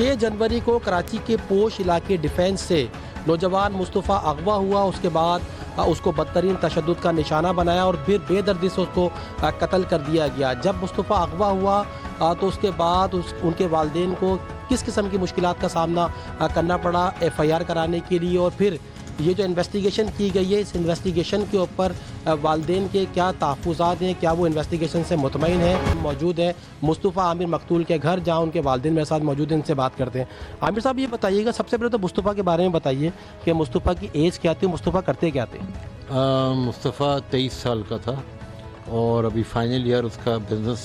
6 जनवरी को कराची के पोश इलाके डिफेंस से नौजवान मुस्तफ़ा अगवा हुआ। उसके बाद उसको बदतरीन तशद्दुद का निशाना बनाया और फिर बेदर्दी से उसको कत्ल कर दिया गया। जब मुस्तफ़ा अगवा हुआ तो उसके बाद उनके वालिदैन को किस किस्म की मुश्किलात का सामना करना पड़ा FIR कराने के लिए, और फिर ये जो इन्वेस्टिगेशन की गई है, इस इन्वेस्टिगेशन के ऊपर वालिदैन के क्या तहफ़्फ़ुज़ात हैं, क्या वो इन्वेस्टिगेशन से मुतमईन है। मौजूद है मुस्तफ़ा आमिर मकतूल के घर, जहाँ उनके वालिदैन मेरे साथ मौजूद हैं, इनसे बात करते हैं। आमिर साहब, ये बताइएगा, सबसे पहले तो मुस्तफ़ा के बारे में बताइए कि मुस्तफ़ा की एज क्या थी, मुस्तफ़ा करते क्या थे? मुस्तफ़ा 23 साल का था और अभी फाइनल ईयर उसका बिज़नेस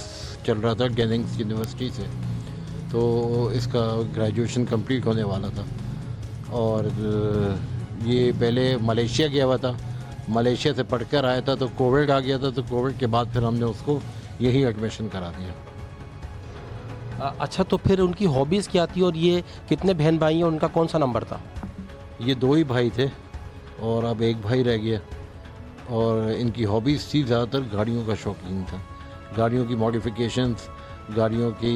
चल रहा था गेनिंग्स यूनिवर्सिटी से, तो इसका ग्रेजुएशन कंप्लीट होने वाला था। और ये पहले मलेशिया गया हुआ था, मलेशिया से पढ़कर आया था, तो कोविड आ गया था, तो कोविड के बाद फिर हमने उसको यही एडमिशन करा दिया। अच्छा, तो फिर उनकी हॉबीज़ क्या थी और ये कितने बहन भाई हैं, उनका कौन सा नंबर था? ये 2 ही भाई थे और अब एक भाई रह गया। और इनकी हॉबीज़ थी ज़्यादातर गाड़ियों का शौकीन था, गाड़ियों की मॉडिफिकेशंस, गाड़ियों की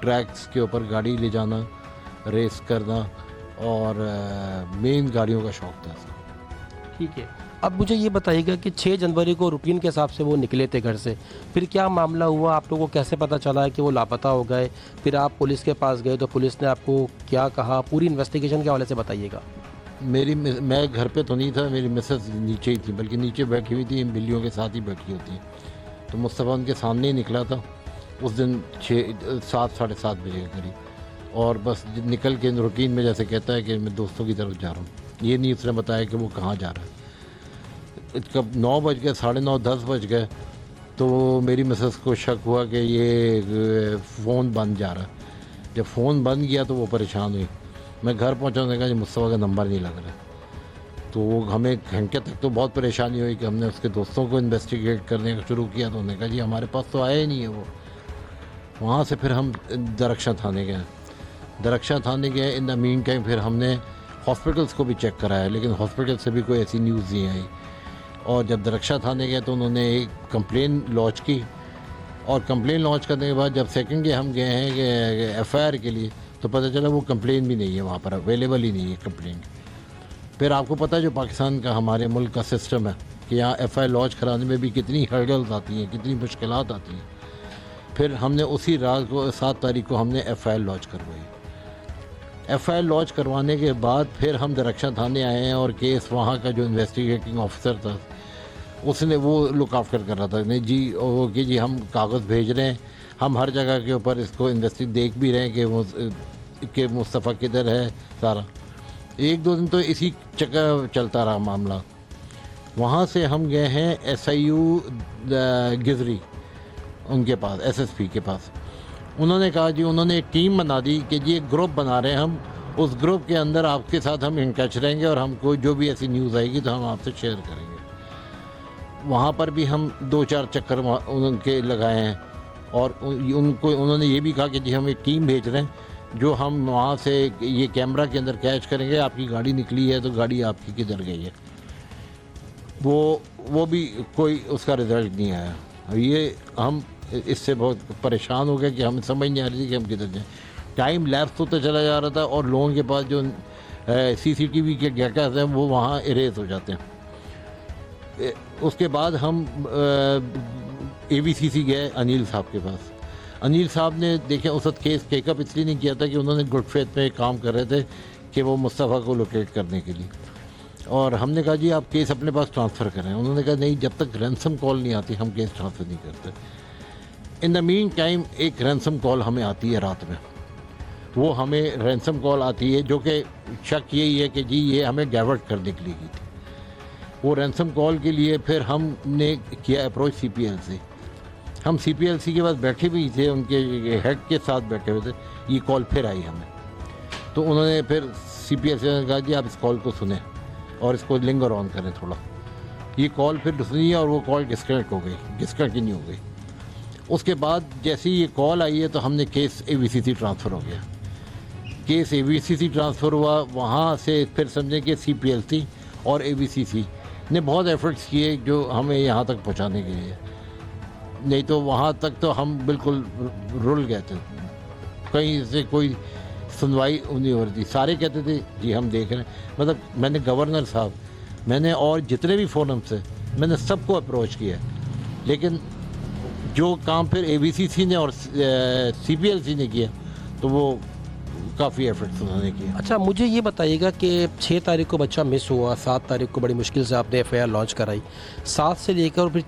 ट्रैक्स के ऊपर गाड़ी ले जाना, रेस करना, और मेन गाड़ियों का शौक़ था। ठीक है, अब मुझे ये बताइएगा कि 6 जनवरी को रूटीन के हिसाब से वो निकले थे घर से, फिर क्या मामला हुआ, आप लोगों को कैसे पता चला कि वो लापता हो गए? फिर आप पुलिस के पास गए तो पुलिस ने आपको क्या कहा? पूरी इन्वेस्टिगेशन के हवाले से बताइएगा। मैं घर पे तो नहीं था, मेरी मिसेस नीचे ही थी, बल्कि नीचे बैठी हुई थी, बिल्लियों के साथ ही बैठी होती हैं। तो मुस्तफ़ा उनके सामने ही निकला था उस दिन 7 साढ़े 7 बजे के करीब, और बस निकल के रूटीन में जैसे कहता है कि मैं दोस्तों की तरफ जा रहा हूँ, ये नहीं उसने बताया कि वो कहाँ जा रहा है। कब 9 बज गए, साढ़े 9 10 बज गए, तो मेरी मिसेस को शक हुआ कि ये फ़ोन बंद जा रहा है। जब फ़ोन बंद गया तो वो परेशान हुई। मैं घर पहुँचा, उन्होंने कहा जी मुस्तफ़ा का नंबर नहीं लग रहा। तो हमें घंटे तक तो बहुत परेशानी हुई कि हमने उसके दोस्तों को इन्वेस्टिगेट करने का शुरू किया, तो उन्होंने कहा जी हमारे पास तो आया ही नहीं है वो। वहाँ से फिर हम दरख्शां थाने गए। दरख्शां थाने गए, इन द मीन टाइम फिर हमने हॉस्पिटल्स को भी चेक कराया, लेकिन हॉस्पिटल से भी कोई ऐसी न्यूज़ नहीं आई। और जब दरख्शां थाने गए तो उन्होंने एक कंप्लेन लॉन्च की, और कंप्लेन लॉन्च करने के बाद जब सेकंड डे हम गए हैं कि FIR के लिए, तो पता चला वो कंप्लेन भी नहीं है, वहाँ पर अवेलेबल ही नहीं है कंप्लेन। फिर आपको पता है जो पाकिस्तान का, हमारे मुल्क का सिस्टम है कि यहाँ FIR लॉन्च कराने में भी कितनी हर्डल्स आती हैं, कितनी मुश्किलात आती हैं। फिर हमने उसी रात को 7 तारीख को हमने FIR लॉन्च करवाई। FIR लॉन्च करवाने के बाद फिर हम दरख्शां थाने आए हैं, और केस वहाँ का जो इन्वेस्टिगेटिंग ऑफिसर था उसने वो लुक आफ्टर कर रहा था, नहीं जी वो कि जी हम कागज़ भेज रहे हैं, हम हर जगह के ऊपर इसको देख भी रहे हैं कि मुस्तफ़ा किधर है सारा। 1-2 दिन तो इसी चक्कर चलता रहा मामला। वहाँ से हम गए हैं SIU गिजरी, उनके पास SSP के पास। उन्होंने कहा जी, उन्होंने एक टीम बना दी कि जी एक ग्रुप बना रहे हैं हम, उस ग्रुप के अंदर आपके साथ हम इन टच रहेंगे, और हमको जो भी ऐसी न्यूज़ आएगी तो हम आपसे शेयर करेंगे। वहाँ पर भी हम 2-4 चक्कर उनके लगाए हैं, और उन्होंने ये भी कहा कि जी हम एक टीम भेज रहे हैं जो हम वहाँ से ये कैमरा के अंदर कैच करेंगे, आपकी गाड़ी निकली है तो गाड़ी आपकी किधर गई है। वो भी कोई उसका रिज़ल्ट नहीं आया। ये हम इससे बहुत परेशान हो गए कि हमें समझ नहीं आ रही थी कि हम किधर जाएँ। टाइम लैप्स होता चला जा रहा था, और लोगों के पास जो CCTV के डेटा हैं वो वहाँ इरेज हो जाते हैं। उसके बाद हम ABCC गए अनिल साहब के पास। अनिल साहब ने देखे उस वक्त केस टेकअप इसलिए नहीं किया था कि उन्होंने गुड फेथ में काम कर रहे थे कि वो मुस्तफ़ा को लोकेट करने के लिए, और हमने कहा जी आप केस अपने पास ट्रांसफ़र करें। उन्होंने कहा नहीं, जब तक रैंसम कॉल नहीं आती हम केस ट्रांसफ़र नहीं करते। इन द मीन टाइम एक रैंसम कॉल हमें आती है रात में। वो हमें रैंसम कॉल आती है जो कि शक यही है कि जी ये हमें डाइवर्ट करने के लिए की थी। वो रैंसम कॉल के लिए फिर हमने किया अप्रोच CPL से। हम CPLC के पास बैठे भी थे, उनके हेड के साथ बैठे हुए थे। ये कॉल फिर आई हमें, तो उन्होंने फिर CPLC ने कहा जी आप इस कॉल को सुने और इसको लिंगर ऑन करें थोड़ा। ये कॉल फिर सुनी और वो कॉल डिस्कनेक्ट हो गई, डिस्कंटिन्यू हो गई। उसके बाद जैसे ही ये कॉल आई है तो हमने केस ABCC ट्रांसफ़र हो गया। केस ABCC ट्रांसफ़र हुआ, वहाँ से फिर समझें कि CPLC और ABCC ने बहुत एफर्ट्स किए जो हमें यहाँ तक पहुँचाने के लिए, नहीं तो वहाँ तक तो हम बिल्कुल रुल गए थे। कहीं से कोई सुनवाई नहीं हो रही थी। सारे कहते थे जी हम देख रहे हैं, मतलब मैंने गवर्नर साहब, मैंने और जितने भी फोरम से मैंने सबको अप्रोच किया, लेकिन जो काम फिर ABCC ने और CPLC ने किया तो वो काफ़ी एफर्ट्स उन्होंने किए। अच्छा, मुझे ये बताइएगा कि 6 तारीख को बच्चा मिस हुआ, 7 तारीख को बड़ी मुश्किल से आपने FIR लॉन्च कराई, 7 से लेकर फिर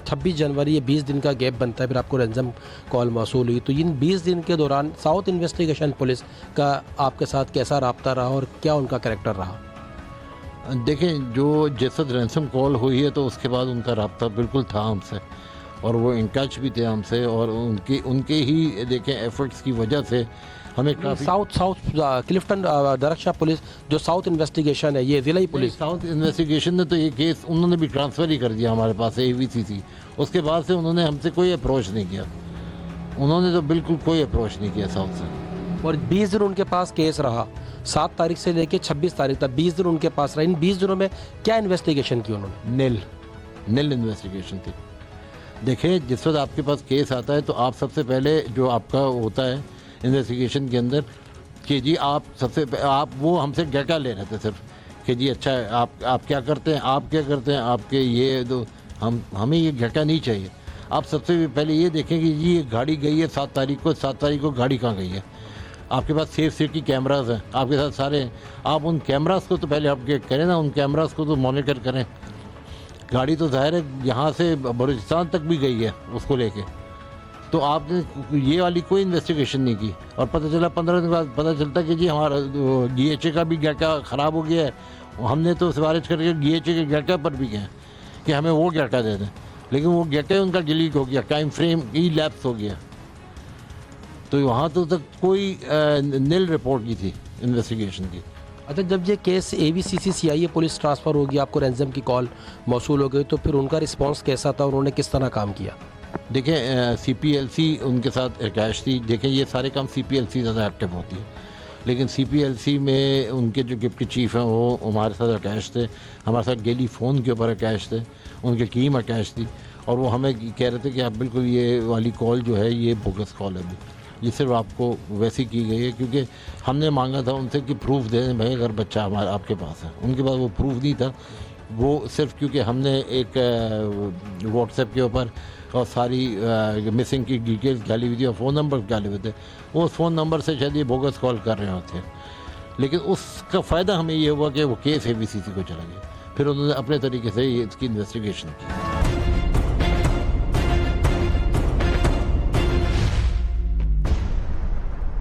26 जनवरी, ये 20 दिन का गैप बनता है, फिर आपको रैंसम कॉल मौसूल हुई। तो इन 20 दिन के दौरान साउथ इन्वेस्टिगेशन पुलिस का आपके साथ कैसा रब्ता रहा और क्या उनका कैरेक्टर रहा? देखें, जो जैसा रैंसम कॉल हुई है तो उसके बाद उनका रब्ता बिल्कुल था हमसे, और वो इन टच भी थे हमसे, और उनके ही देखें एफर्ट्स की वजह से हमें काफ़ी साउथ क्लिफ्टन दरक्षा पुलिस जो साउथ इन्वेस्टिगेशन है, ये ज़िला पुलिस साउथ इन्वेस्टिगेशन ने तो ये केस उन्होंने भी ट्रांसफ़र ही कर दिया हमारे पास ABCC। उसके बाद से उन्होंने हमसे कोई अप्रोच नहीं किया, उन्होंने तो बिल्कुल कोई अप्रोच नहीं किया साउथ से। और 20 दिन उनके पास केस रहा, 7 तारीख से लेकर 26 तारीख तक 20 दिन उनके पास रहा। इन 20 दिनों में क्या इन्वेस्टिगेशन की उन्होंने? नील इन्वेस्टिगेशन थी। देखिए, जिस वक्त आपके पास केस आता है तो आप सबसे पहले जो आपका होता है इन्वेस्टिगेशन के अंदर कि जी आप वो हमसे डाटा ले रहे थे सिर्फ कि जी अच्छा है, आप क्या करते हैं, आप क्या करते हैं, आपके ये दो हमें ये डाटा नहीं चाहिए। आप सबसे पहले ये देखें कि जी ये गाड़ी गई है 7 तारीख को गाड़ी कहाँ गई है। आपके पास सेफ सिटी कैमरास हैं, आपके साथ सारे हैं, आप उन कैमरास को तो पहले अपडेट करें ना, उन कैमरास को तो मॉनिटर करें। गाड़ी तो जाहिर है यहाँ से बलूचिस्तान तक भी गई है उसको लेके, तो आपने ये वाली कोई इन्वेस्टिगेशन नहीं की। और पता चला 15 दिन बाद पता चलता कि जी हमारा DHA का भी डाटा ख़राब हो गया है। हमने तो सिफारिश करके DHA के डाटा पर भी गए कि हमें वो डाटा दे दें, लेकिन वो डाटा उनका डिलीट हो गया, टाइम फ्रेम ही लैप्स हो गया। तो वहाँ तो तक कोई नील रिपोर्ट की थी इन्वेस्टिगेशन की। अच्छा, जब ये case ABCC CIA police transfer हो गया, आपको रैंसम की कॉल मौसूल हो गई, तो फिर उनका रिस्पांस कैसा था, उन्होंने किस तरह काम किया? देखें, CPLC उनके साथ अटैच थी। देखें, ये सारे काम CPLC ज़्यादा एक्टिव होती है, लेकिन CPLC में उनके जो डिप्टी चीफ हैं वो हमारे साथ अटैच थे, हमारे साथ डेली फ़ोन के ऊपर अटैच थे, उनकी टीम अटैच थी, और वो हमें कह रहे थे कि आप बिल्कुल ये वाली कॉल जो है ये बोगस कॉल है, ये सिर्फ आपको वैसी की गई है क्योंकि हमने मांगा था उनसे कि प्रूफ दे दें भाई अगर बच्चा हमारा आपके पास है। उनके पास वो प्रूफ नहीं था, वो सिर्फ क्योंकि हमने एक व्हाट्सएप के ऊपर और सारी मिसिंग की डिटेल्स डाली हुई थी और फ़ोन नंबर डाले हुए थे, वो उस फ़ोन नंबर से शायद ये बोगस कॉल कर रहे होते। लेकिन उसका फ़ायदा हमें ये हुआ कि वो केस ABCC को चला गया, फिर उन्होंने अपने तरीके से ये इसकी इन्वेस्टिगेशन की।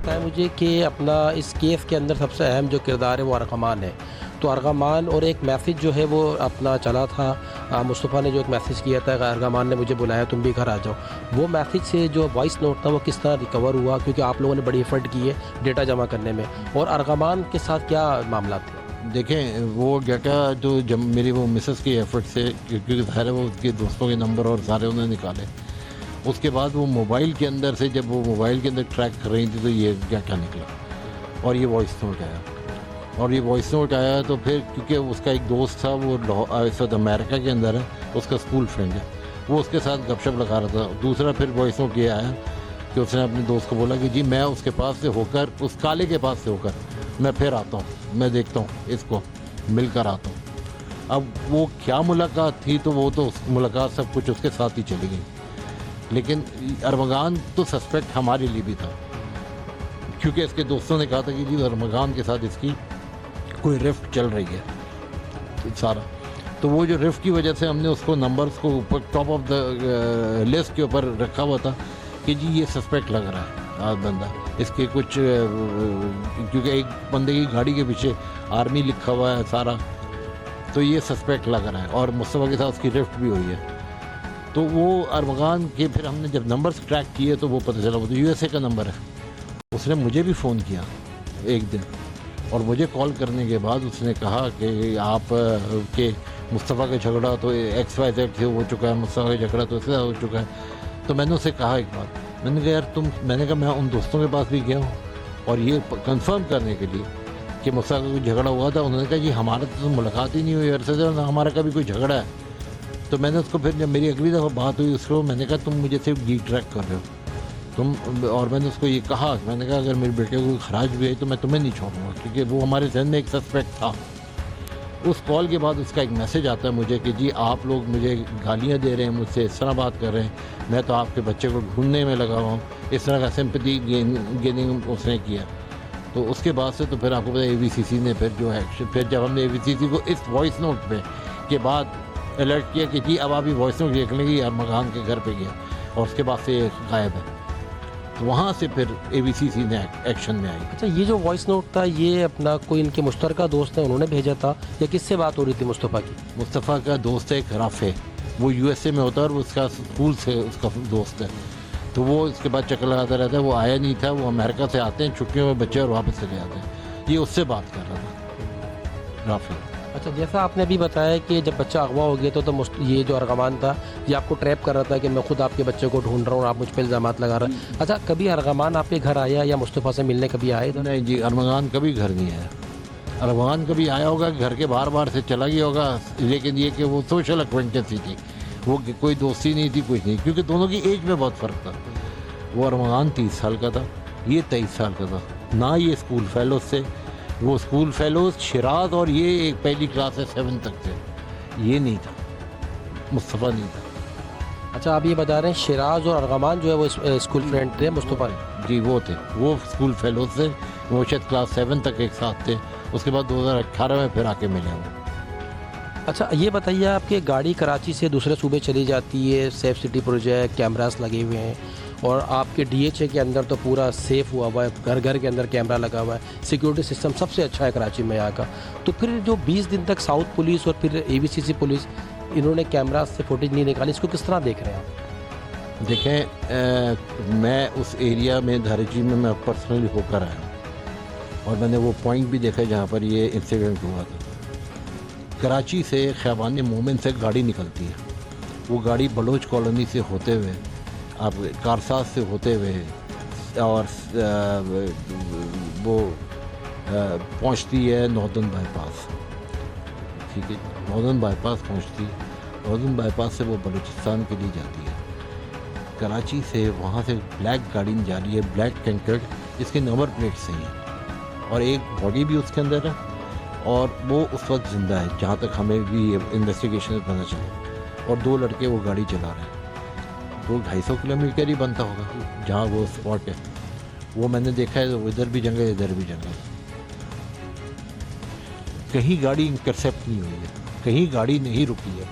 है मुझे कि अपना इस केस के अंदर सबसे अहम जो किरदार है वो अर्गमान है। तो अर्गमान और एक मैसेज जो है वो अपना चला था, मुस्तफ़ा ने जो एक मैसेज किया था, अर्गमान ने मुझे बुलाया तुम भी घर आ जाओ, वो मैसेज से जो वॉइस नोट था वो किस तरह रिकवर हुआ, क्योंकि आप लोगों ने बड़ी एफर्ट की है डेटा जमा करने में, और अर्गमान के साथ क्या मामला था? देखें, वो डाटा जो जब मेरी वो मिसेस की एफर्ट से, क्योंकि ज़ाहिर है वो उसके दोस्तों के नंबर और सारे उन्होंने निकाले, उसके बाद वो मोबाइल के अंदर से जब वो मोबाइल के अंदर ट्रैक कर रही थी तो ये डाटा निकला और ये वॉइस नोट आया। और ये वॉइस नोट आया तो फिर क्योंकि उसका एक दोस्त था वो इस वक्त अमेरिका के अंदर है, उसका स्कूल फ्रेंड है, वो उसके साथ गपशप लगा रहा था। दूसरा फिर वॉइस नोट ये आया कि उसने अपने दोस्त को बोला कि जी मैं उसके पास से होकर, उस काले के पास से होकर मैं फिर आता हूँ, मैं देखता हूँ इसको, मिलकर आता हूँ। अब वो क्या मुलाकात थी, तो वो तो मुलाकात सब कुछ उसके साथ ही चली गई, लेकिन अरमगान तो सस्पेक्ट हमारे लिए भी था, क्योंकि इसके दोस्तों ने कहा था कि जी अरमगान के साथ इसकी कोई रिफ्ट चल रही है सारा। तो वो जो रिफ्ट की वजह से हमने उसको नंबर्स को ऊपर टॉप ऑफ द लिस्ट के ऊपर रखा हुआ था कि जी ये सस्पेक्ट लग रहा है बंदा, इसके कुछ क्योंकि एक बंदे की गाड़ी के पीछे आर्मी लिखा हुआ है सारा, तो ये सस्पेक्ट लग रहा है, और मुस्तफ़ा के साथ उसकी रिफ्ट भी हुई है। तो वो अरमगान के फिर हमने जब नंबर्स ट्रैक किए तो वो पता चला वो तो USA का नंबर है। उसने मुझे भी फ़ोन किया एक दिन, और मुझे कॉल करने के बाद उसने कहा कि आप के मुस्तफ़ा का झगड़ा तो XYZ से हो चुका है, मुस्तफ़ा का झगड़ा तो इससे हो चुका है। तो मैंने उससे कहा एक बात, मैंने कहा यार मैंने कहा मैं उन दोस्तों के पास भी गया हूँ और ये कंफर्म करने के लिए कि मुस्तफ़ा का कोई झगड़ा हुआ था। उन्होंने कहा जी हमारा तो मुलाकात ही नहीं हुई अरसे से, हमारा कभी कोई झगड़ा है। तो मैंने उसको फिर जब मेरी अगली दफ़ा बात हुई उसको मैंने कहा तुम मुझे सिर्फ ट्रैक कर रहे हो, और मैंने उसको ये कहा, मैंने कहा अगर मेरे बेटे को खराज भी आई तो मैं तुम्हें नहीं छोड़ूंगा, क्योंकि वो हमारे जहन में एक सस्पेक्ट था। उस कॉल के बाद उसका एक मैसेज आता है मुझे कि जी आप लोग मुझे गालियाँ दे रहे हैं, मुझसे इस तरह बात कर रहे हैं, मैं तो आपके बच्चे को ढूंढने में लगा हुआ हूँ। इस तरह का सिंपैथी गेनिंग उसने किया। तो उसके बाद से तो फिर आपको पता है ABCC ने फिर जो एक्शन, फिर जब हमने ABCC को इस वॉइस नोट पे के बाद अलर्ट किया कि जी अब आप ये वॉइस नोट देख लेंगे, यार मकान के घर पे गया और उसके बाद से गायब है, तो वहाँ से फिर ABCC ने एक्शन में आई। अच्छा, ये जो वॉइस नोट था ये अपना कोई इनके मुश्तरका दोस्त है उन्होंने भेजा था या किससे बात हो रही थी मुस्तफ़ा की? मुस्तफ़ा का दोस्त है एक राफ़े, वो USA में होता है और वो उसका स्कूल से उसका दोस्त है, तो वो इसके बाद चक्कर लगाता रहता है। वो आया नहीं था, वो अमेरिका से आते हैं छुट्टियों में बच्चे और वापस चले जाते हैं। ये उससे बात कर रहा था राफ़े। अच्छा, जैसा आपने अभी बताया कि जब बच्चा अगवा हो गया तो ये जो अरगमान था ये आपको ट्रैप कर रहा था कि मैं खुद आपके बच्चे को ढूंढ रहा हूँ और आप मुझ पर इल्ज़ामात लगा रहे हैं। अच्छा, कभी अरगमान आपके घर आया या मुस्तफ़ा से मिलने कभी आए था? नहीं जी, अरमान कभी घर नहीं आया। अरमान कभी आया होगा, घर के बाहर से चला गया होगा, लेकिन ये कि वो सोशल एक्वेंटेंस ही थी, वो कोई दोस्ती नहीं थी, कुछ नहीं, क्योंकि दोनों की एज में बहुत फ़र्क था। वो अरमान 30 साल का था, ये 23 साल का था। ना ये स्कूल फेलोज से, वो स्कूल फेलोज शिराज और ये एक पहली क्लास से 7 तक थे, ये नहीं था, मुस्तफ़ा नहीं था। अच्छा, आप ये बता रहे हैं शिराज और अरगमान जो है वो स्कूल फ्रेंड थे मुस्तफ़ा? जी वो थे, वो स्कूल फेलोज से, वो शायद क्लास 7 तक एक साथ थे। उसके बाद 2018 में फिर आके मिले वो। अच्छा, ये बताइए आपकी गाड़ी कराची से दूसरे सूबे चली जाती है, सेफ सिटी प्रोजेक्ट, कैमरास लगे हुए हैं और आपके DHA के अंदर तो पूरा सेफ हुआ हुआ है, घर घर के अंदर कैमरा लगा हुआ है, सिक्योरिटी सिस्टम सबसे अच्छा है कराची में यहाँ का। तो फिर जो 20 दिन तक साउथ पुलिस और फिर ABCC पुलिस इन्होंने कैमरा से फुटेज नहीं निकाली, इसको किस तरह देख रहे हैं आप? देखें, मैं उस एरिया में धाराची में मैं पर्सनली होकर आया हूँ और मैंने वो पॉइंट भी देखा जहाँ पर ये इंसिडेंट हुआ था। कराची से ख़याबान मोमिन से गाड़ी निकलती है, वो गाड़ी बलोच कॉलोनी से होते हुए, आप कारसाज से होते हुए और वो पहुंचती है नॉर्दर्न बाईपास। ठीक है, नॉर्दर्न बाईपास पहुंचती है, नॉर्दर्न बाईपास से वो बलूचिस्तान के लिए जाती है। कराची से वहाँ से ब्लैक गाड़ी जा रही है, ब्लैक टैंकर, जिसके नंबर प्लेट सही है और एक बॉडी भी उसके अंदर है और वो उस वक्त ज़िंदा है जहाँ तक हमें भी इन्वेस्टिगेशन में पता चला। और 2 लड़के वो गाड़ी चला रहे हैं। वो 250 किलोमीटर ही बनता होगा जहाँ वो स्पॉट है, वो मैंने देखा है। तो इधर भी जंगल, इधर भी जंगल, कहीं गाड़ी इंटरसेप्ट नहीं हुई है, कहीं गाड़ी नहीं रुकी है।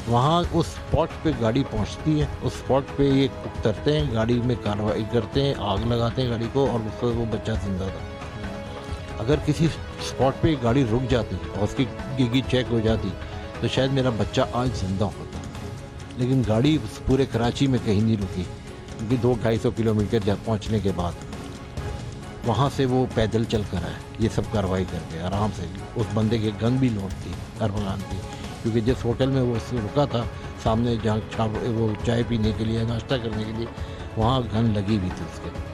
वहाँ उस स्पॉट पे गाड़ी पहुँचती है, उस स्पॉट पे ये उतरते हैं, गाड़ी में कार्रवाई करते हैं, आग लगाते हैं गाड़ी को और उस वक्त वो बच्चा जिंदा था। अगर किसी स्पॉट पे गाड़ी रुक जाती और उसकी गिगी चेक हो जाती तो शायद मेरा बच्चा आज जिंदा होता, लेकिन गाड़ी पूरे कराची में कहीं नहीं रुकी, क्योंकि 200-250 किलोमीटर जब पहुँचने के बाद वहाँ से वो पैदल चल कर आए, ये सब कार्रवाई करके आराम से। उस बंदे के गन भी लोड थी, अरमान की, क्योंकि जिस होटल में वो रुका था सामने, जहाँ वो चाय पीने के लिए, नाश्ता करने के लिए, वहाँ गन लगी हुई थी उसके।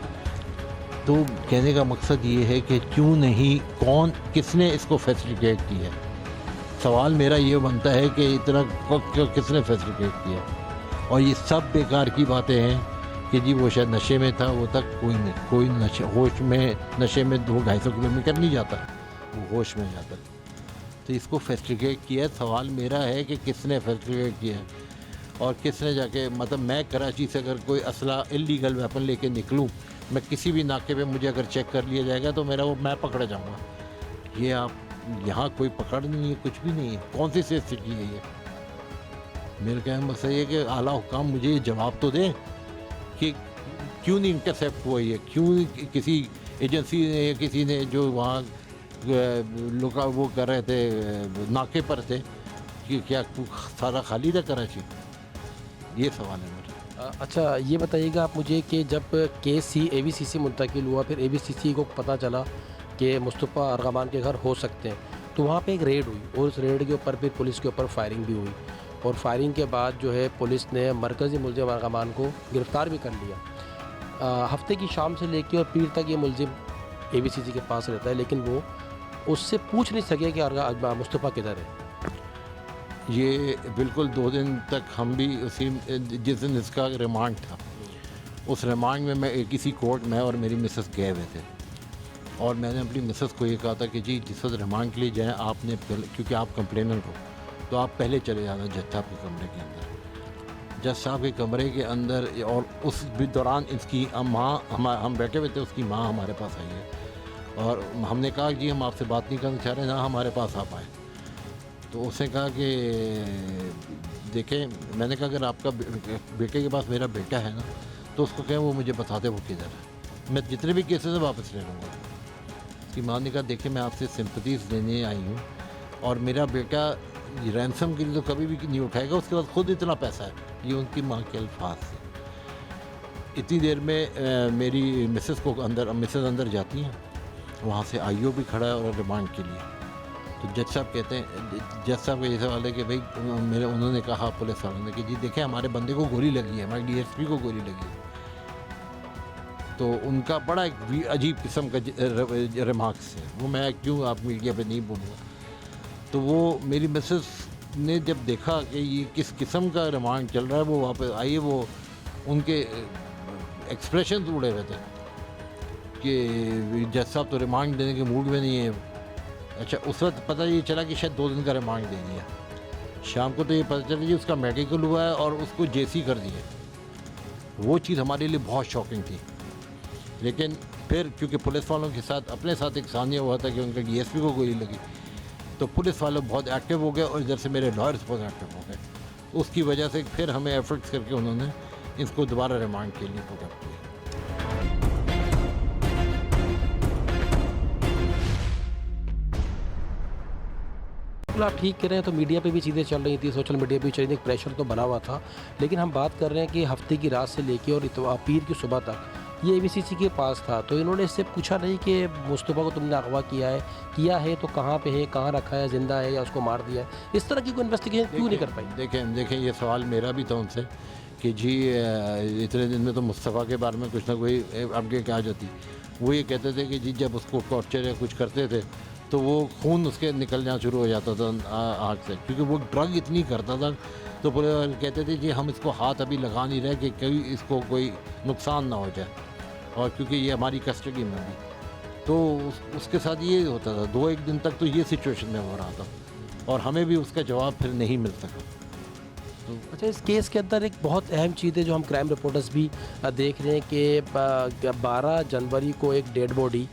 तो कहने का मकसद ये है कि क्यों नहीं, कौन, किसने इसको फैसिलिटेट किया? सवाल मेरा ये बनता है कि इतना किसने फैसिलिटेट किया? और ये सब बेकार की बातें हैं कि जी वो शायद नशे में था, वो तक कोई नहीं, कोई होश में, नशे में 200-250 किलोमीटर नहीं जाता, वो होश में जाता। तो इसको फैसिलिटेट किया। सवाल मेरा है कि किसने फैसिलिटेट किया और किसने जाके, मतलब मैं कराची से अगर कोई असला इलीगल वेपन लेके निकलूं, मैं किसी भी नाके पे मुझे अगर चेक कर लिया जाएगा तो मैं पकड़ा जाऊंगा। ये आप यहाँ कोई पकड़ नहीं है, कुछ भी नहीं है। कौन सी सेफ सिटी है ये? मेरे कहने मकसद ये कि आला हुकाम मुझे ये जवाब तो दें कि क्यों नहीं इंटरसेप्ट हुआ ये, क्यों किसी एजेंसी ने, किसी ने जो वहाँ लोग वो कर रहे थे, नाके पर थे, कि क्या सारा खाली था कराची? ये सवाल है मेरा। अच्छा, ये बताइएगा आप मुझे कि जब केस ABCC मुंतकिल हुआ, फिर ABCC को पता चला कि मुस्तफ़ा अरगमान के घर हो सकते हैं, तो वहाँ पे एक रेड हुई और उस रेड के ऊपर फिर पुलिस के ऊपर फायरिंग भी हुई और फायरिंग के बाद जो है पुलिस ने मरकज़ी मुलजिम अरगमान को गिरफ़्तार भी कर लिया। हफ्ते की शाम से लेकर और पीर तक ये मुलजिम ABCC के पास रहता है, लेकिन वो उससे पूछ नहीं सके कि मुस्तफ़ा किधर है। ये बिल्कुल 2 दिन तक हम भी उसी, जिस दिन इसका रिमांड था उस रिमांड में मैं किसी कोर्ट में और मेरी मिसेस गए हुए थे और मैंने अपनी मिसेस को ये कहा था कि जी जिस वक्त रिमांड के लिए जाएँ आपने पहले, क्योंकि आप कंप्लेनेंट हो तो आप पहले चले जाना जज साहब के कमरे के अंदर। जज साहब के कमरे के अंदर और उस भी दौरान इसकी माँ हम बैठे हुए थे, उसकी माँ हमारे पास आई है और हमने कहा जी हम आपसे बात नहीं करना चाह रहे, ना हमारे पास आप आए। तो उसने कहा कि देखें, मैंने कहा अगर आपका बेटे के पास मेरा बेटा है ना तो उसको कहें वो मुझे बता दे वो किधर है, मैं जितने भी केसेस हैं वापस ले लूँगा। उसकी माँ ने कहा देखिए मैं आपसे सिंपथीज़ लेने आई हूँ और मेरा बेटा रैंसम के लिए तो कभी भी नहीं उठाएगा, उसके पास खुद इतना पैसा है। ये उनकी माँ के अल्फाज थे। इतनी देर में मेरी मिसेस अंदर जाती हैं, वहाँ से आईओ भी खड़ा है और रिमांड के लिए। तो जज साहब कहते हैं, जज साहब का ये सवाल है कि भाई उन्होंने कहा पुलिस वालों ने कि जी देखें हमारे बंदे को गोली लगी है, हमारे डीएसपी को गोली लगी है। तो उनका बड़ा एक अजीब किस्म का रिमार्क्स है, वो मैं क्यों आप मीडिया पे नहीं बोलूँगा। तो वो मेरी मिसेस ने जब देखा कि ये किस किस्म का रिमांड चल रहा है, वो वापस आई, वो उनके एक्सप्रेशन उड़े हुए थे कि जज साहब तो रिमांड देने के मूड में नहीं है। अच्छा, उस वक्त पता ये चला कि शायद 2 दिन का रिमांड दे दिया। शाम को तो ये पता चला कि उसका मेडिकल हुआ है और उसको जेसी कर दिया। वो चीज़ हमारे लिए बहुत शॉकिंग थी। लेकिन फिर क्योंकि पुलिस वालों के साथ अपने साथ एक सानिया हुआ था कि उनका डीएसपी को गोली लगी, तो पुलिस वाले बहुत एक्टिव हो गए और इधर से मेरे लॉयर्स बहुत एक्टिव हो गए। उसकी वजह से फिर हमें एफर्ट्स करके उन्होंने इसको दोबारा रिमांड के लिए पकड़ लिया। बिल्कुल आप ठीक कह रहे हैं। तो मीडिया पे भी चीज़ें चल रही थी, सोशल मीडिया पे भी चल रही थी, एक प्रेशर तो बना हुआ था। लेकिन हम बात कर रहे हैं कि हफ्ते की रात से लेके और पीर की सुबह तक ये एबीसीसी के पास था, तो इन्होंने इससे पूछा नहीं कि मुस्तफ़ा को तुमने अगवा किया है तो कहाँ पे है, कहाँ रखा है, ज़िंदा है या उसको मार दिया है? इस तरह की कोई इन्वेस्टिगेशन क्यों नहीं कर पाई? देखें ये सवाल मेरा भी था उनसे कि जी इतने दिन में तो मुस्तफ़ा के बारे में कुछ ना कोई अपडेट आ जाती। वो ये कहते थे कि जी जब उसको टॉर्चर या कुछ करते थे तो वो खून उसके निकलना शुरू हो जाता था आँख से, क्योंकि वो ड्रग इतनी करता था। तो पुलिस वाले कहते थे जी हम इसको हाथ अभी लगा नहीं रहे कि कभी इसको कोई नुकसान ना हो जाए, और क्योंकि ये हमारी कस्टडी में भी। तो उसके साथ ये होता था, 2-1 दिन तक तो ये सिचुएशन में हो रहा था और हमें भी उसका जवाब फिर नहीं मिल सका। तो अच्छा, इस केस के अंदर एक बहुत अहम चीज़ है जो हम क्राइम रिपोर्टर्स भी देख रहे हैं कि 12 जनवरी को एक डेड बॉडी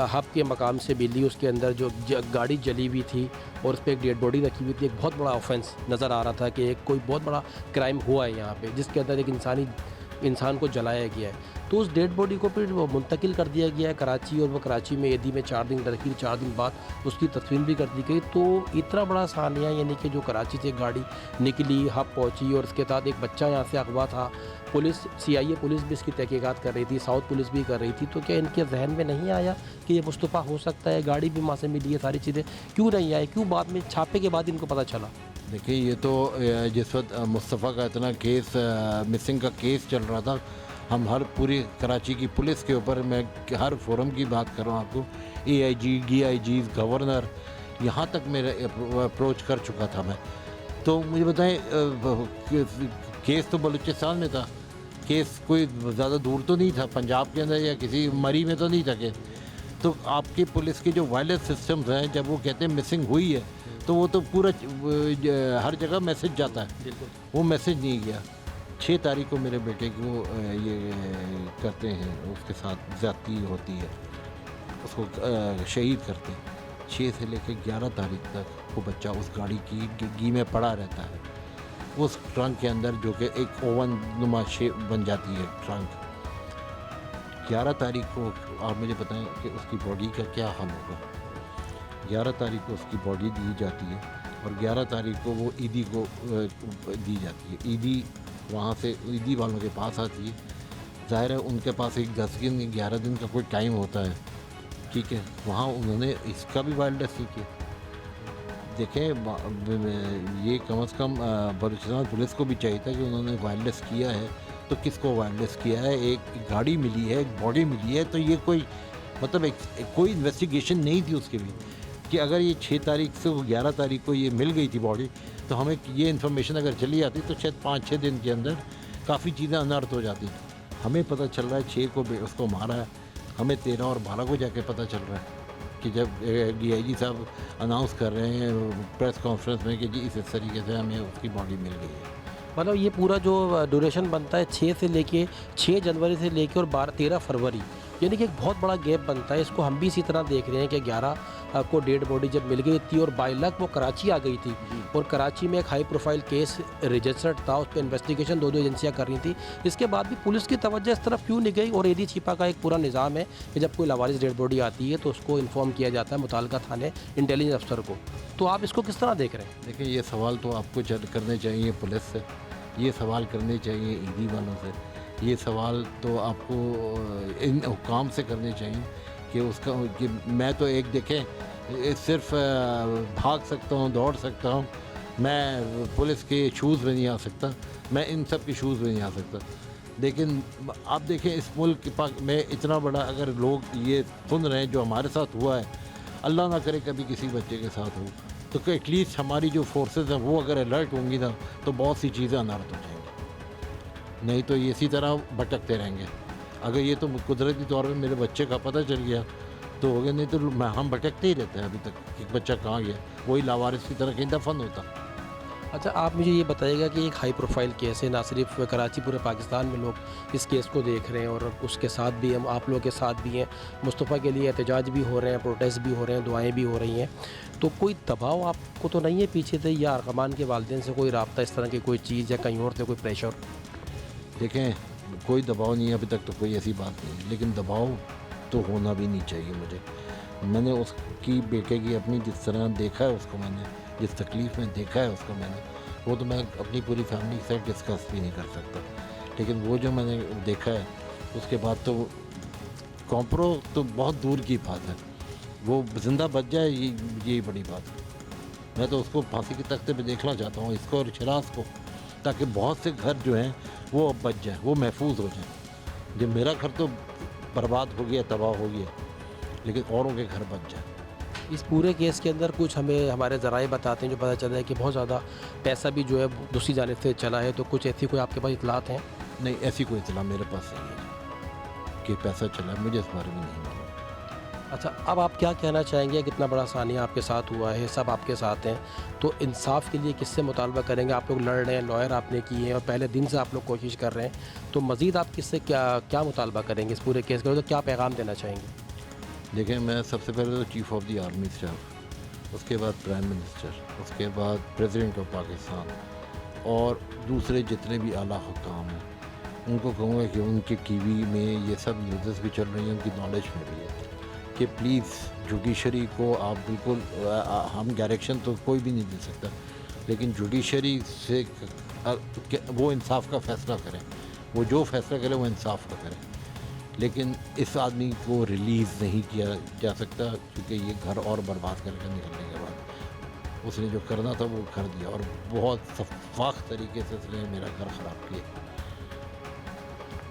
हब के मकाम से मिली। उसके अंदर जो गाड़ी जली हुई थी और उस पर एक डेड बॉडी रखी हुई थी। एक बहुत बड़ा ऑफेंस नज़र आ रहा था कि एक कोई बहुत बड़ा क्राइम हुआ है यहाँ पे, जिसके अंदर एक इंसान को जलाया गया है। तो उस डेड बॉडी को फिर वो मुंतकिल कर दिया गया है कराची, और वो कराची में ईदी में 4 दिन रखी, 4 दिन बाद उसकी तस्वीर भी कर दी गई। तो इतना बड़ा सानिया, यानी कि जो कराची से गाड़ी निकली, हब पहुंची और उसके साथ एक बच्चा यहाँ से अगवा था। पुलिस, CIA पुलिस भी इसकी तहकीकात कर रही थी, साउथ पुलिस भी कर रही थी। तो क्या इनके जहन में नहीं आया कि ये मुस्तफ़ा हो सकता है? गाड़ी भी वहाँ से मिली है, सारी चीज़ें क्यों नहीं आई? क्यों बाद में छापे के बाद इनको पता चला? देखिए ये तो जिस वक्त मुस्तफ़ा का इतना केस मिसिंग का केस चल रहा था, हम हर पूरी कराची की पुलिस के ऊपर, मैं हर फोरम की बात कर रहा हूँ आपको, AIG, DIGs, गवर्नर, यहाँ तक मेरा अप्रोच कर चुका था मैं। तो मुझे बताएं, केस तो बलूचिस्तान में था, केस कोई ज़्यादा दूर तो नहीं था, पंजाब के अंदर या किसी मरी में तो नहीं था केस। तो आपकी पुलिस के जो वायरलेस सिस्टम्स हैं, जब वो कहते हैं मिसिंग हुई है तो वो तो पूरा हर जगह मैसेज जाता है, वो मैसेज नहीं गया। 6 तारीख को मेरे बेटे को ये करते हैं, उसके साथ ज़्यादती होती है, उसको शहीद करते हैं। 6 से लेकर 11 तारीख तक वो बच्चा उस गाड़ी की डिग्गी में पड़ा रहता है, उस ट्रंक के अंदर, जो कि एक ओवन नुमा शेप बन जाती है ट्रंक। 11 तारीख को आप मुझे बताएं कि उसकी बॉडी का क्या हाल होगा। 11 तारीख को उसकी बॉडी दी जाती है और 11 तारीख को वो ईदी को दी जाती है। ईदी वहाँ से ईदी वालों के पास आती है। ज़ाहिर है उनके पास एक 10 दिन 11 दिन का कोई टाइम होता है, ठीक है। वहाँ उन्होंने इसका भी वायरलेस किया। देखें ये कम से कम बलूचिस्तान पुलिस को भी चाहिए था कि उन्होंने वायरलेस किया है तो किसको वायरलेस किया है। एक गाड़ी मिली है, एक बॉडी मिली है, तो ये कोई मतलब कोई इन्वेस्टिगेशन नहीं थी उसके भी, कि अगर ये 6 तारीख से 11 तारीख को ये मिल गई थी बॉडी, तो हमें ये इन्फॉर्मेशन अगर चली जाती तो शायद 5-6 दिन के अंदर काफ़ी चीज़ें अनर्थ हो जाती। हमें पता चल रहा है 6 को उसको मारा है, हमें 13 और 12 को जाके पता चल रहा है कि जब DIG साहब अनाउंस कर रहे हैं प्रेस कॉन्फ्रेंस में कि जी इस तरीके से हमें उसकी बॉडी मिल गई है। मतलब ये पूरा जो ड्यूरेशन बनता है 6 से लेके 6 जनवरी से लेके और 13 फरवरी, यानी कि एक बहुत बड़ा गैप बनता है। इसको हम भी इसी तरह देख रहे हैं कि 11 को डेड बॉडी जब मिल गई थी और बाय लक वो कराची आ गई थी और कराची में एक हाई प्रोफाइल केस रजिस्टर्ड था, उस पर इन्वेस्टिगेशन 2 एजेंसियां कर रही थी। इसके बाद भी पुलिस की तवज्जो इस तरफ क्यों नहीं गई? और एडी छिपा का एक पूरा निज़ाम है कि जब कोई लावारिस डेड बॉडी आती है तो उसको इन्फॉर्म किया जाता है मुताल्लिका थाने इंटेलिजेंस अफसर को। तो आप इसको किस तरह देख रहे हैं? देखिए ये सवाल तो आपको करने चाहिए पुलिस से, ये सवाल करने चाहिए ईडी वालों से, ये सवाल तो आपको इन हुकाम से करने चाहिए कि उसका कि मैं तो एक देखें सिर्फ भाग सकता हूँ, दौड़ सकता हूँ, मैं पुलिस के शूज़ में नहीं आ सकता, मैं इन सब के शूज़ में नहीं आ सकता। लेकिन आप देखें इस मुल्क में इतना बड़ा अगर लोग ये सुन रहे हैं जो हमारे साथ हुआ है, अल्लाह ना करे कभी किसी बच्चे के साथ हो, तो एटलीस्ट हमारी जो फोर्सेस हैं वो अगर अलर्ट होंगी ना तो बहुत सी चीज़ें अनर्थ हो जाएंगी, नहीं तो ये इसी तरह भटकते रहेंगे। अगर ये तो कुदरती तौर पे मेरे बच्चे का पता चल गया तो हो गया, नहीं तो हम भटकते ही रहते हैं अभी तक कि बच्चा कहाँ गया, वही लावारिस की तरह कहीं दफन होता। अच्छा, आप मुझे ये बताइएगा कि एक हाई प्रोफाइल केस है, ना सिर्फ कराची पूरे पाकिस्तान में लोग इस केस को देख रहे हैं और उसके साथ भी हम आप लोगों के साथ भी हैं। मुस्तफ़ा के लिए एहतजाज भी हो रहे हैं, प्रोटेस्ट भी हो रहे हैं, दुआएं भी हो रही हैं। तो कोई दबाव आपको तो नहीं है पीछे से, या अरकमान के वालिदैन से कोई रब्ता इस तरह की कोई चीज़ या कहीं और से कोई प्रेशर? देखें कोई दबाव नहीं है अभी तक, तो कोई ऐसी बात नहीं है, लेकिन दबाव तो होना भी नहीं चाहिए। मैंने उसकी बेटे की अपनी जिस तरह देखा है उसको, मैंने जिस तकलीफ़ में देखा है उसको मैंने, वो तो मैं अपनी पूरी फैमिली के साथ डिस्कस भी नहीं कर सकता, लेकिन वो जो मैंने देखा है उसके बाद तो कॉम्प्रो तो बहुत दूर की बात है, वो ज़िंदा बच जाए यही बड़ी बात है। मैं तो उसको फांसी के तख्ते पे देखना चाहता हूँ, इसको और शराज को, ताकि बहुत से घर जो हैं वो अब बच जाएँ, वो महफूज हो जाएँ। जब मेरा घर तो बर्बाद हो गया, तबाह हो गया, लेकिन औरों के घर बच जाए। इस पूरे केस के अंदर कुछ हमें हमारे ज़राए बताते हैं जो पता चल रहा है कि बहुत ज़्यादा पैसा भी जो है दूसरी जानिब से चला है, तो कुछ ऐसी कोई आपके पास इतलात हैं? नहीं, ऐसी कोई इतला मेरे पास नहीं है कि पैसा चला है, मुझे इस बारे में नहीं मालूम। अच्छा, अब आप क्या कहना चाहेंगे? कितना बड़ा सानिया आपके साथ हुआ है, सब आपके साथ हैं, तो इंसाफ के लिए किससे मुतालबा करेंगे? आप लोग लड़ रहे हैं, लॉयर आपने की है और पहले दिन से आप लोग कोशिश कर रहे हैं, तो मज़ीद आप किससे क्या मुतालबा करेंगे इस पूरे केस का? तो क्या पैगाम देना चाहेंगे? देखिए, मैं सबसे पहले तो chief of the army staff, उसके बाद प्राइम मिनिस्टर, उसके बाद प्रेसिडेंट ऑफ पाकिस्तान और दूसरे जितने भी आला हुक्काम हैं उनको कहूँगा कि उनके टीवी में ये सब न्यूज़ भी चल रही हैं, उनकी नॉलेज में भी है कि प्लीज़ जुडिशरी को आप बिल्कुल हम डायरेक्शन तो कोई भी नहीं दे सकता, लेकिन जुडिशरी से वो इंसाफ का फ़ैसला करें, वो जो फ़ैसला करें वो इंसाफ का करें, लेकिन इस आदमी को रिलीज़ नहीं किया जा सकता क्योंकि ये घर और बर्बाद करके निकलने के बाद उसने जो करना था वो कर दिया और बहुत सफाक तरीके से उसने मेरा घर ख़राब किया।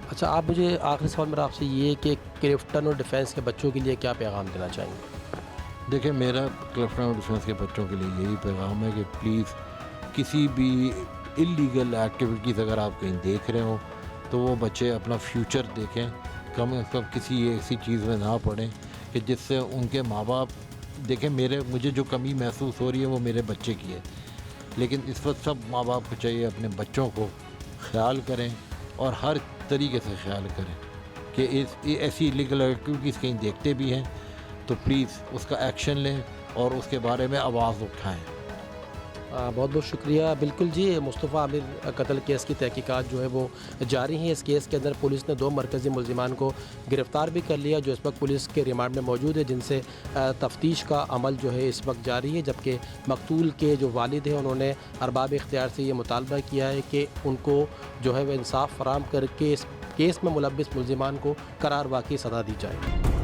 अच्छा, आप मुझे आखिरी सवाल मेरा आपसे ये कि क्लिफ्टन और डिफेंस के बच्चों के लिए क्या पैगाम देना चाहेंगे? देखिए, मेरा क्लिफ्टन और डिफेंस के बच्चों के लिए यही पैगाम है कि प्लीज़ किसी भी इलीगल एक्टिविटीज़ अगर आप कहीं देख रहे हो तो वो बच्चे अपना फ्यूचर देखें, कम से कम किसी ऐसी चीज़ में ना पड़ें कि जिससे उनके माँ बाप देखें। मुझे जो कमी महसूस हो रही है वो मेरे बच्चे की है, लेकिन इस वक्त सब माँ बाप को चाहिए अपने बच्चों को ख्याल करें और हर तरीके से ख्याल करें कि ऐसी इलीगल एक्टिविटीज़ कहीं देखते भी हैं तो प्लीज़ उसका एक्शन लें और उसके बारे में आवाज़ उठाएं। बहुत बहुत शुक्रिया। बिल्कुल जी, मुस्तफ़ा आमिर कत्ल केस की तहकीकात जो है वो जारी है। इस केस के अंदर पुलिस ने 2 मरकज़ी मुल्ज़िमान को गिरफ़्तार भी कर लिया जो इस वक्त पुलिस के रिमांड में मौजूद है, जिनसे तफ्तीश का अमल जो है इस वक्त जारी है। जबकि मकतूल के जो वालिद हैं उन्होंने अरबाब इख्तियार से ये मुतालबा किया है कि उनको जो है वह इंसाफ फराम करके इस केस में मुलव्विस मुल्ज़िमान को करार वाक़ई सज़ा दी जाए।